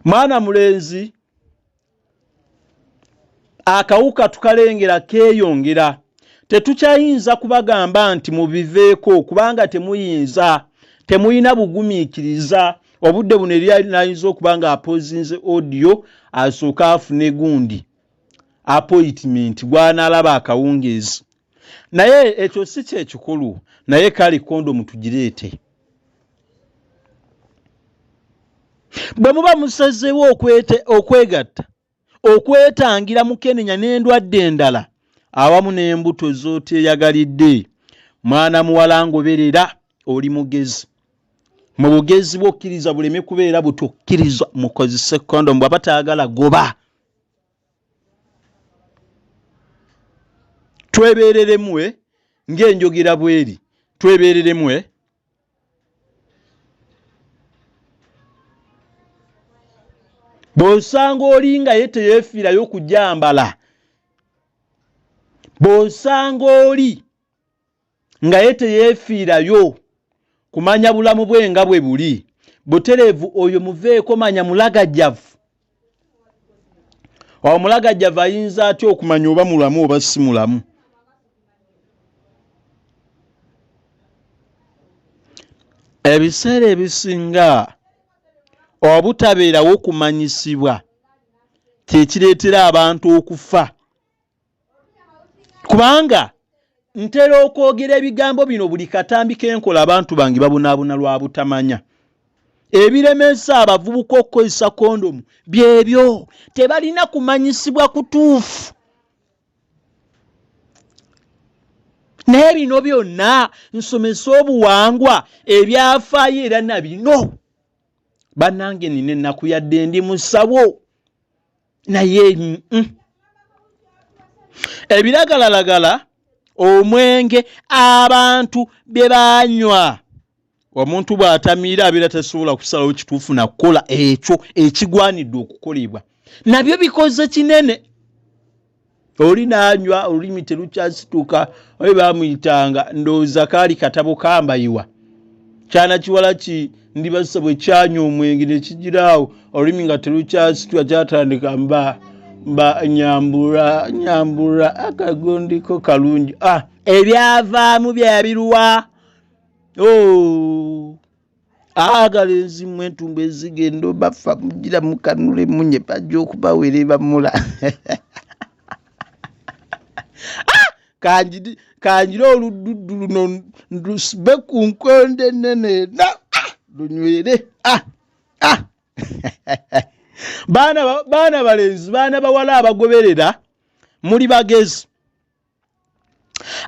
Mwana mulenzi, akawuka tukalengera keeyongera. Tetukyayinza kubagamba nti mubiveeko kubanga temuyinza, temuyina bugumiikiriza. Obudde buno eri nayinza okuba nga apozinze audio asooka afune gundi appointment gwanaalaba akawungeezi. Naye ekyo si kyekikulu, naye kale kondomu tugireete. Bwe muba musazeewo okwegatta, okwetangira mukenenya n'endwadde endala awamu n'embuto z'oteeyagalidde, mwana muwala ngoberera, oli mugezi. Mu bugezi bw'okkiriza buleme kubeera butokkirizwa, mukozese kondomu. Bw'aba taagala goba. Twebeereremwe ng'enjogera bweri, twebeereremwe. Bw'osanga oli nga ye teyeefiirayo kujambala, bw'osanga oli nga ye teyeefiirayo kumanya bulamu bwe nga bwe buli, butereevu oyo muveeko, manya mulagajjavu. Omulagajjavu ayinza atya okumanya oba mulamu oba si mulamu? Ebiseera ebisinga obutabeerawo kumanyisibwa kye kireetera abantu okufa, kubanga ntera okwogera ebigambo bino buli katambi k'enkola abantu bange babonaabona lwa butamanya. Ebiremesa abavubuka okukozesa kondomu byebyo, tebalina kumanyisibwa kutuufu. Naye bino byonna nsomesa obuwangwa, ebyafaayo era na bino. Bannange nina ennaku yadde ndi musawo, naye ebiragalalagala, omwenge abantu bye banywa, omuntu bw'atamiira abeera tasobola kusalawo kituufu na kukola ekyo ekigwanidde okukolebwa. Nabyo bikoze kinene. Oli n'anywa olulimi terukyasituka, oyo baamuyitanga ndowooza kaali katabo kambayiwa. Kyana kiwala ki ndibasa bwe kyanywa omwenge ne kijiraawo olulimi nga terukyasituka, kyatandika mba nyambura akagondiko kalungi. Ebyavaamu byabiruwa? Agalenzi mmwe entumbu ezigenda obafa mugira mukanule munye bajja okubawere bamula. Kanjira olududdu luno ndusibe ku nkonde nene lunywere. Baana balenzi, baana bawala abagoberera, muli bagezi.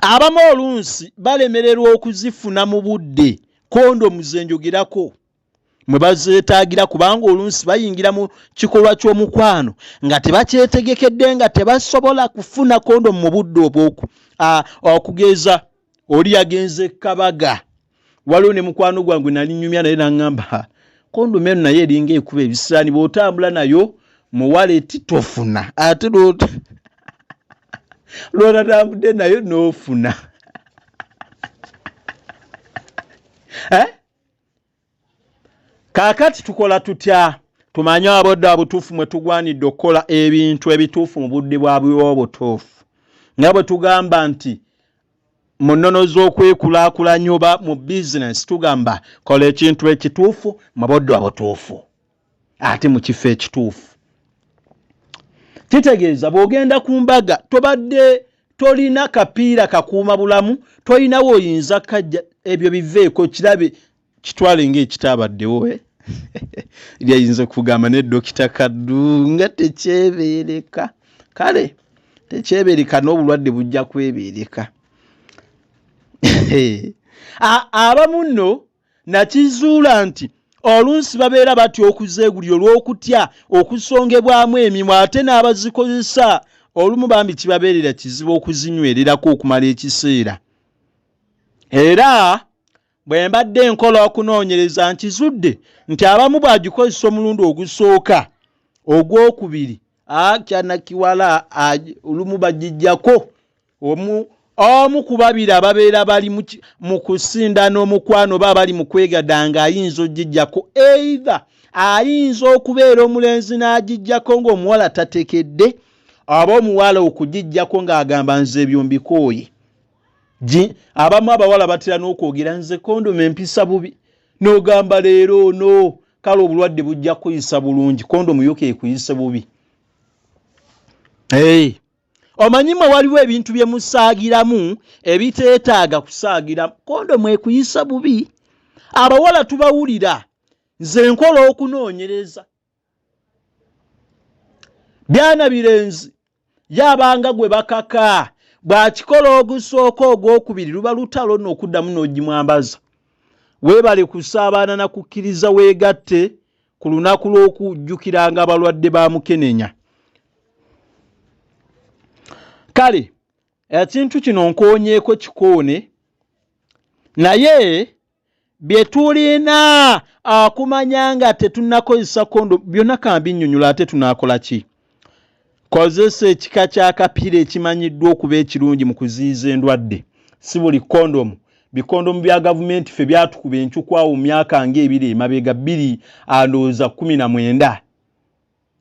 abamu olunsi balemererwa okuzifuna mu budde kondomu zenjogerako mwe bazeetaagira kubanga olunsi bayingira mu kikolwa ky'omukwano nga tebakyetegekedde nga tebasobola kufuna kondomu mu budde obwoku okugeza oli yagenze Kabaga waliwo ne mukwano gwange nali nyumya naye naŋŋamba kondomu eno naye eringa ekuba ebisiraani bw'otambula nayo mu waleti tofuna ate lw'otatambudde nayo n'ofuna kaakati tukola tutya tumanye abodde abutuufu mwe tugwanidde okukola ebintu ebituufu mu budde bwabwe obutuufu nga bwe tugamba nti mu nnono z'okwekulaakulanya oba mu bizinesi tugamba kola ekintu ekituufu mu budde obutuufu ate mu kifo ekituufu. Kitegeeza bw'ogenda ku mbaga tobadde tolina kapiira kakuuma bulamu tolinawo oyinza kajja ebyo biveeko kirabe kitwale ng'ekitaabaddewo lyayinza kugamba ne Dokita Kaddu nga tekyebeereka kale tekyebeereka n'obulwadde bujja kwebeereka. Abamu nno nakizuula nti olunsi babeera batya okuzeegulya olw'okutya okusongebwamu emimwa ate n'abazikozesa olumu bambi kibabeerera kizibu okuzinywererako okumala ekiseera. Era bwe mbadde nkola okunoonyereza nkizudde nti abamu bwagikozesa omulundi ogusooka ogwokubiri kyanakiwala olumu bagijjako omu ku babiri ababeera bali mu kusindana omukwano oba bali mu kwegadanga ayinza ogijjako either ayinza okubeera omulenzi n'agijjako ng'omuwala tatekedde aba omuwala okugijjako ng'agamba nze ebyo mbikooye. Abamu abawala batera n'okwogera nze kondomu empisa bubi n'ogamba leero no kale obulwadde bujja kuyisa bulungi kondomu yo kekuyise bubi. Omanyima waliwo ebintu bye musaagiramu ebiteetaaga kusaagira kondomu ekuyisa bubi. Abawala tubawulira nze nkola okunoonyereza byana birenzi yabanga gwe bakaka bw'akikola ogusooka ogwokubiri luba lutalo n'okuddamu n'ogimwambaza weebale kusaabaana na kukkiriza weegatte ku lunaku lw'okujjukiranga abalwadde ba mukenenya. Kale ekintu kino nkoonyeeko kikoone naye bye tulina akumanya nga tetunnakozesa kondomu byonna kambinnyonnyola ate tunaakola ki? Kozesa ekika ky'akapiira ekimanyiddwa okuba ekirungi mu kuziyiza endwadde. Si buli kondomu. Bikondomu bya gavumenti ffe byatukuba encukwawo mu myaka ng'ebiri emabega 2019.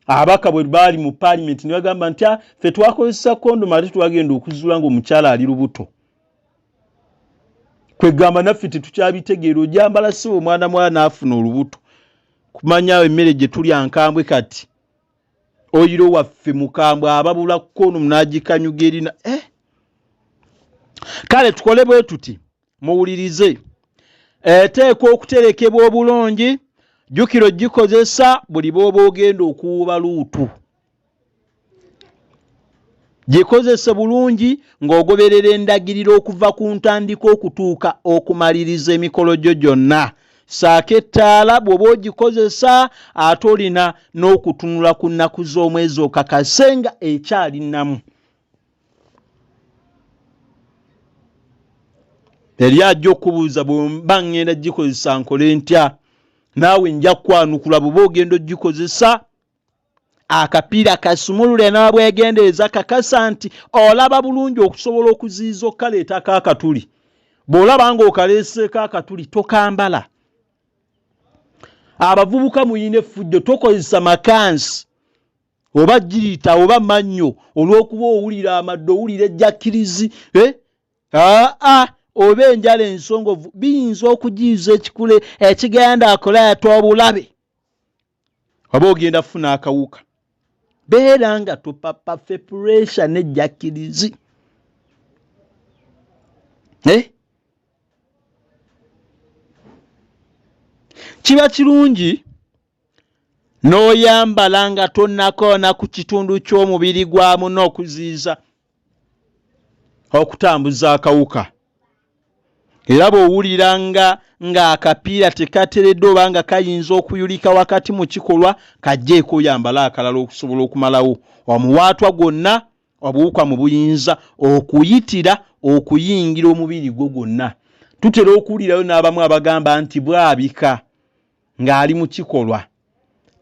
Abaka bwe baali mu parliament ne bagamba nti ffe twakozesa kondomu ate twagenda okuzuula ng'omukyala ali lubuto. Kwegamba naffe tetukyabitegeera ojambala si omwana n'afuna olubuto. Kumanya emmere gye tulya nkambwe kati. Oyiro waffe mukambwe ababula kondomu n'agikanyuga erina. Kale tukole bwe tuti muwulirize. Eteekwa okuterekebwa obulungi jjukira gikozesa buli bw'oba ogenda okuwuba luutu. Gikozese bulungi ng'ogoberera endagiriro okuva ku ntandiko okutuuka okumaliriza emikolo gyo gyonna. Saako ettaala bw'oba ogikozesa ate olina n'okutunula ku nnaku z'omwezi okakase nga ekyali nnamu. Eri ajja okubuuza bw'emba ngenda gikozesa nkole ntya naawe nja kwanukula bw'oba ogenda ogikozesa akapiira kasumulule n'abwegendereza kakasa nti olaba bulungi okusobola okuziyiza okukaleetako akatuli. Bw'olaba ng'okaleeseeko akatuli tokambala. Abavubuka muyina effujjo tokozesa makansi oba jirita oba mannyo olw'okuba owulira amadde owulira ejjakirizi oba enjala ensongovu biyinza okujiyiza ekikule ekigenda akoleeta obulabe oba ogenda funa akawuka. Beera nga topapa ffe puresha n'ejjakirizi. Kiba kirungi n'oyambala nga tonnakoona ku kitundu ky'omubiri gwamu n'okuziyiza. okutambuza akawuka. Era bw'owulira nga akapiira tekateredde oba nga kayinza okuyulika wakati mu kikolwa, kajjeeko oyambala akalala okusobola okumalawo omuwaatwa gwonna obuwuka mu buyinza okuyitira okuyingira omubiri gwo gwonna. Tutera okuwulirayo n'abamu abagamba nti bwabika ng'ali mu kikolwa.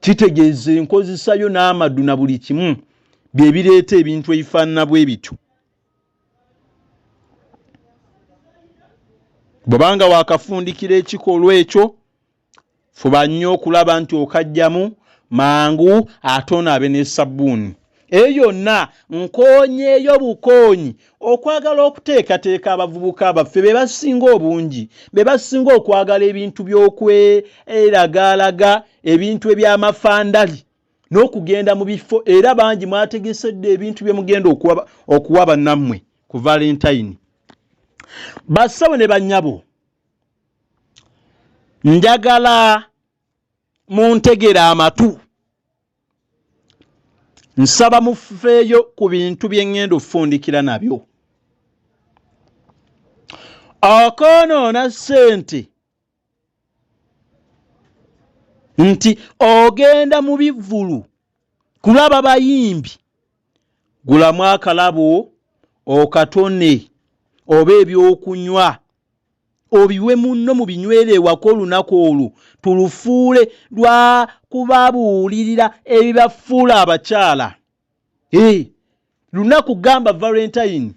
Kitegeeza enkozesayo n'amadu na buli kimu bye bireeta ebintu ebifaanana bwe bityo. Bw'obanga wakafundikira ekikolwa ekyo, fuba nnyo okulaba nti okajjamu mangu ate onaabe n'essabbuuni. Eyo yonna nkoonyeeyo bukoonyi okwagala okuteekateeka abavubuka abaffe be basinga obungi, be basinga okwagala ebintu by'okweragaalaga, ebintu eby'amafandali n'okugenda mu bifo, era bangi mwategesedde ebintu bye mugenda okuwa bannammwe ku Valentine. Bassabo ne bannyabo, njagala muntegere amatu. Nsaba mufeeyo ku bintu bye ŋŋenda okufundikira nabyo. Okoonoona ssente nti ogenda mu bivvulu kulaba bayimbi, gulamu akalabo okatone oba ebyokunywa obiwe munno mu binywere ewaka olunaku olwo, tulufuule lwa kubabuulirira ebibafuula abakyala. Lunaku gamba Valentine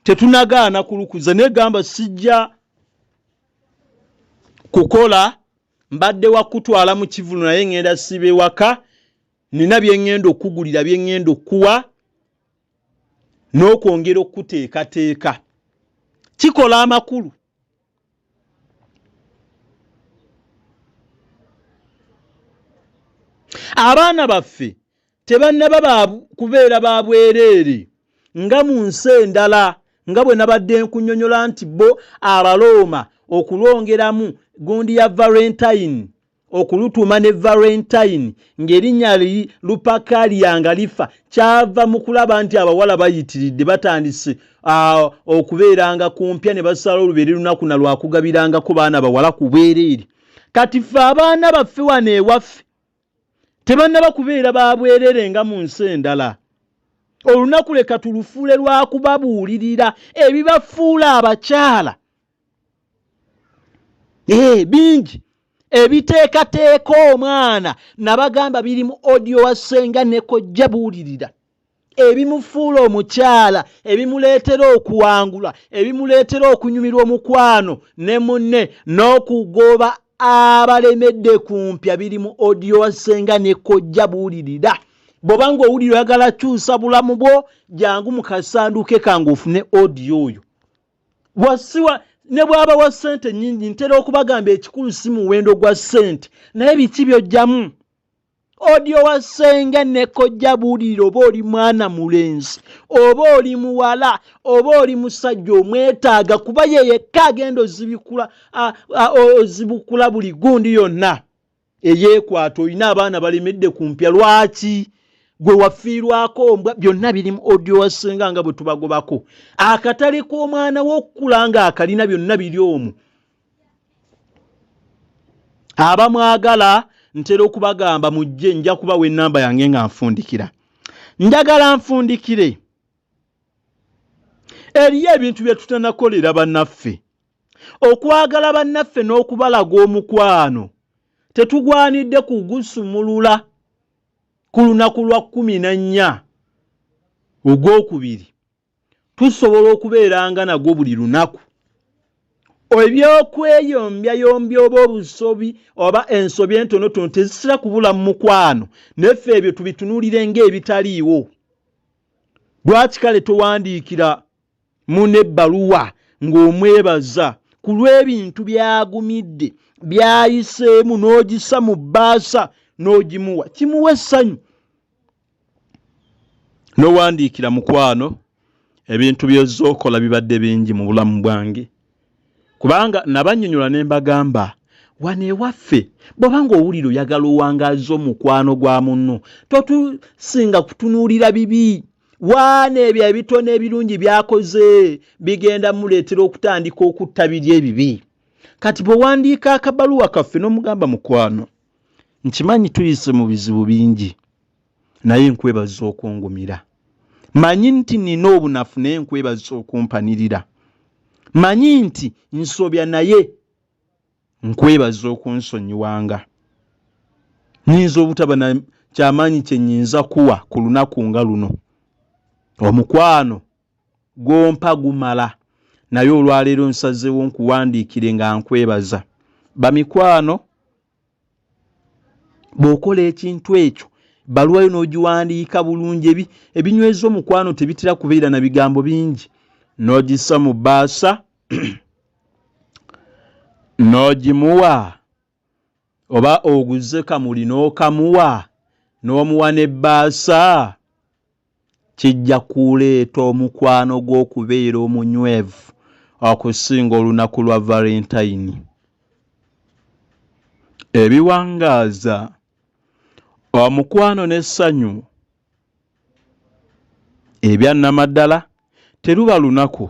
tetunagaana kulukuza, naye gamba sijja kukola, mbadde wakutwala mu kivulu naye ŋŋenda siba ewaka, nina bye ŋŋenda okugulira, bye ŋŋenda okuwa n'okwongera okuteekateeka. Kikola amakulu. Abaana baffe tebannaba kubeera ba bwereere nga mu nsi endala, nga bwe nabadde nkunnyonnyola nti bo Abalooma okulongeramu gundi ya Valentine, okulutuuma ne Valentine ng'erinnya Lupakaliya nga lifa, kyava mu kulaba nti abawala bayitiridde batandise okubeeranga kumpya ne basala olubeere lunaku na lwakugabirangako baana bawala ku bwereere. Kati ffe abaana baffe wano ewaffe tebannaba kubeera ba bwereere nga mu nsi endala. Olunaku leka tulufuule lwa kubabuulirira ebibafuula abakyala. Bingi ebiteekateeka omwana nabagamba biri mu audio wasenga ne kojja buulirira. Ebimufuula omukyala, ebimuleetera okuwangula, ebimuleetera okunyumirwa omukwano ne munne n'okugoba abalemedde kumpya, biri mu audio wasenga ne kojja buulirira. Bw'obanga owulira oyagala kyusa bulamu bwo, jangu mu kasanduke kange ofune audio oyo. Wasiwa ne bwaba wa ssente nnyingi, ntera okubagamba ekikulu si muwendo gwa ssente, naye biki by'ojjamu. Audio wasenga ne kojja buulirira, oba oli mwana mulenzi, oba oli muwala, oba oli musajja omwetaaga, kuba ye yekka agenda ozibukula buli gundi yonna eyeekwata. Olina abaana balemedde kumpya, lwaki? Gwe wafiirwako mbwa. Byonna biri mu audio wasenga nga bwe tubagobako. Akatale k'omwana w'okukula nga akalina byonna biri omwo. Abamwagala ntera okubagamba mujje, nja kubawa ennamba yange nga nfundikira. Njagala nfundikire. Eriyo ebintu bye tutanakolera bannaffe. Okwagala bannaffe n'okubalaga omukwano tetugwanidde kugusumulula ku lunaku lwa 14 Ogwokubiri. Tusobola okubeeranga nagwo buli lunaku. Ebyokweyombyayombya oba obusobi oba ensobi entonotono tezisira kubula mu mukwano, neffe ebyo tubitunuulire ng'ebitaliiwo. Lwaki kale towandiikira munne ebbaluwa ng'omwebaza ku lw'ebintu byagumidde byayiseemu, n'ogisa mu bbaasa n'ogimuwa, kimuwa essanyu. N'owandiikira mukwano ebintu by'ozza okola bibadde bingi mu bulamu bwange, kubanga nabannyonnyola ne mbagamba wano ewaffe bw'obanga owulira oyagala owangaaza omukwano gwa munno, totusinga kutunuulira bibi. waana ebyo ebitono ebirungi byakoze bigenda muleetera okutandika okutta biri ebibi. Kati bwe wandiika akabaluwa kaffe n'omugamba mukwano, nkimanyi tuyise mu bizibu bingi naye nkwebaza okungumira. Manyi nti nina obunafu naye nkwebaza okumpanirira. Manyi nti nsobya naye nkwebaza okunsonyiwanga. Nyinza obutaba na kyamaanyi kye nnyinza kuwa ku lunaku nga luno. Omukwano gompa gumala naye olwaleero nsazeewo nkuwandiikire nga nkwebaza. Bamikwano bw'okola ekintu ekyo baluwayo n'ogiwandiika bulungi. Ebinyweza omukwano tebitera kubeera na bigambo bingi. N'ogissa mu bbaasa n'ogimuwa, oba oguze kamuli n'okamuwa n'omuwa n'ebbaasa, kijja kuleeta omukwano gw'okubeera omunywevu okusinga olunaku lwa Valentine. Ebiwangaaza omukwano n'essanyu ebya nnamaddala teruba lunaku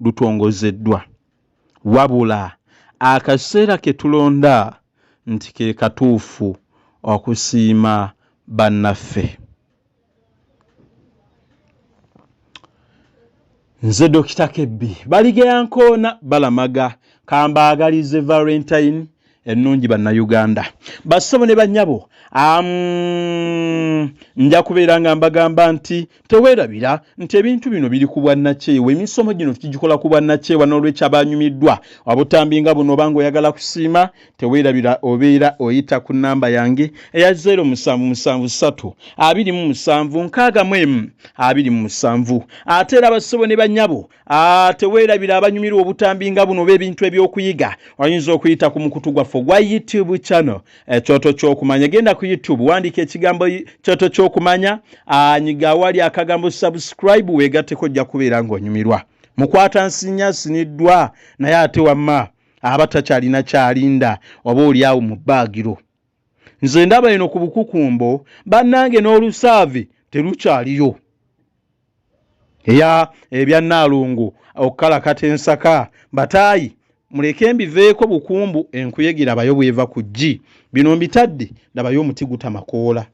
lutongozeddwa, wabula akaseera ke tulonda nti ke katuufu okusiima bannaffe. Nze Dokita Kebbi baligeyankoona balamaga kambaagalize Valentine ennungi bannayuganda. Bassebo ne bannyabo, nja kubeera nga mbagamba nti teweerabira nti ebintu bino biri ku bwannakyewa. Emisomo gino tugikola ku bwannakyewa, n'olwekyo abanyumiddwa obutambi nga buno oba ng'oyagala kusiima, teweerabira obeera oyita ku nnamba yange eya 0773 27 61 27. Ate era bassebo ne bannyabo, teweerabira abanyumirwa obutambi nga buno ob'ebintu eby'okuyiga, oyinza okuyita ku mukutu gwaffe gwa YouTube channel ekyoto ky'okumanya. Genda ku YouTube wandika ekigambo kyoto ky'okumanya, nyiga wali akagambo subscribe, weegatteko ojja kubeera ng'onyumirwa. Mukwata nsinya siniddwa naye ate wamma abatakyalina kyalinda oba oli awo mu bbaagiro. Nze ndaba eno ku bukukumbo bannange n'olusaavi terukyaliyo. Ebya Nnaalongo okukalakata ensaka bataayi muleke mbiveeko bukumbu, enkuyege labayo bweva ku ggi. Bino mbitadde labayo omuti gutamakoola.